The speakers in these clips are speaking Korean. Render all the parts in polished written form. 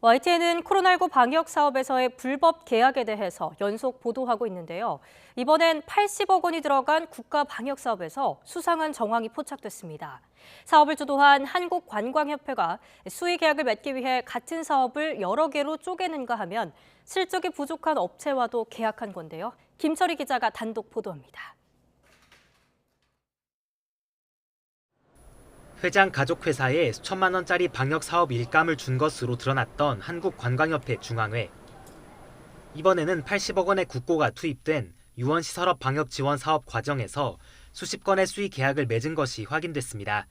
YTN은 코로나19 방역 사업에서의 불법 계약에 대해서 연속 보도하고 있는데요. 이번엔 80억 원이 들어간 국가 방역 사업에서 수상한 정황이 포착됐습니다. 사업을 주도한 한국관광협회가 수의 계약을 맺기 위해 같은 사업을 여러 개로 쪼개는가 하면 실적이 부족한 업체와도 계약한 건데요. 김철희 기자가 단독 보도합니다. 회장 가족회사에 수천만 원짜리 방역사업 일감을 준 것으로 드러났던 한국관광협회 중앙회. 이번에는 80억 원의 국고가 투입된 유원시설업 방역지원사업 과정에서 수십 건의 수의 계약을 맺은 것이 확인됐습니다.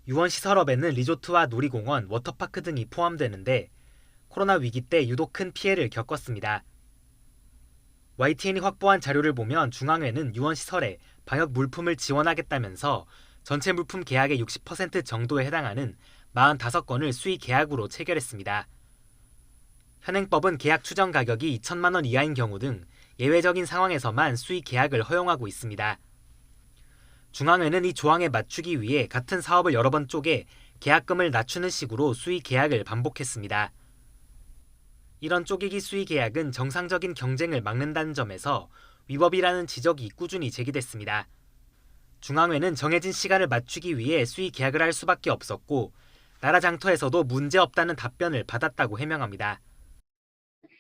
유원시설업에는 리조트와 놀이공원, 워터파크 등이 포함되는데 코로나 위기 때 유독 큰 피해를 겪었습니다. YTN이 확보한 자료를 보면 중앙회는 유원시설에 방역 물품을 지원하겠다면서 전체 물품 계약의 60% 정도에 해당하는 45건을 수의 계약으로 체결했습니다. 현행법은 계약 추정 가격이 2천만 원 이하인 경우 등 예외적인 상황에서만 수의 계약을 허용하고 있습니다. 중앙회는 이 조항에 맞추기 위해 같은 사업을 여러 번 쪼개 계약금을 낮추는 식으로 수의 계약을 반복했습니다. 이런 쪼개기 수의 계약은 정상적인 경쟁을 막는다는 점에서 위법이라는 지적이 꾸준히 제기됐습니다. 중앙회는 정해진 시간을 맞추기 위해 수의 계약을 할 수밖에 없었고 나라 장터에서도 문제없다는 답변을 받았다고 해명합니다.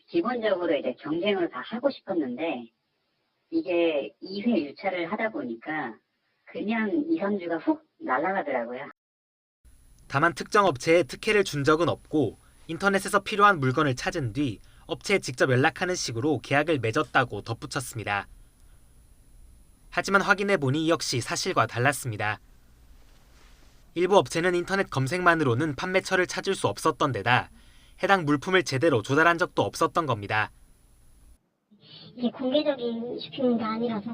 기본적으로 이제 경쟁을 다 하고 싶었는데 이게 2회 유찰을 하다 보니까 그냥 2, 3주가 훅 날아가더라고요. 다만 특정 업체에 특혜를 준 적은 없고 인터넷에서 필요한 물건을 찾은 뒤 업체에 직접 연락하는 식으로 계약을 맺었다고 덧붙였습니다. 하지만 확인해보니 역시 사실과 달랐습니다. 일부 업체는 인터넷 검색만으로는 판매처를 찾을 수 없었던 데다 해당 물품을 제대로 조달한 적도 없었던 겁니다. 이게 공개적인 쇼핑몰이 아니라서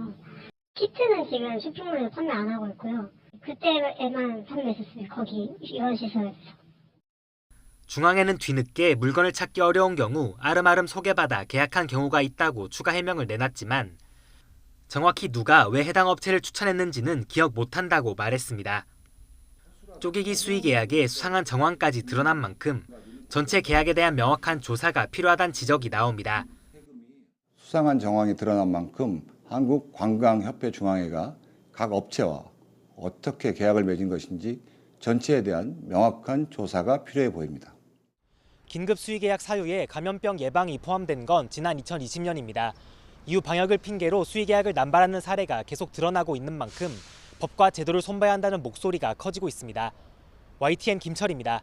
키트는 지금 쇼핑몰에서 판매 안 하고 있고요. 그때에만 판매했었어요. 거기 유원시설에서. 중앙회는 뒤늦게 물건을 찾기 어려운 경우 아름아름 소개받아 계약한 경우가 있다고 추가 해명을 내놨지만 정확히 누가 왜 해당 업체를 추천했는지는 기억 못한다고 말했습니다. 쪼개기 수의 계약에 수상한 정황까지 드러난 만큼 전체 계약에 대한 명확한 조사가 필요하다는 지적이 나옵니다. 수상한 정황이 드러난 만큼 한국관광협회 중앙회가 각 업체와 어떻게 계약을 맺은 것인지 전체에 대한 명확한 조사가 필요해 보입니다. 긴급 수의 계약 사유에 감염병 예방이 포함된 건 지난 2020년입니다. 이후 방역을 핑계로 수의 계약을 남발하는 사례가 계속 드러나고 있는 만큼 법과 제도를 손봐야 한다는 목소리가 커지고 있습니다. YTN 김철희입니다.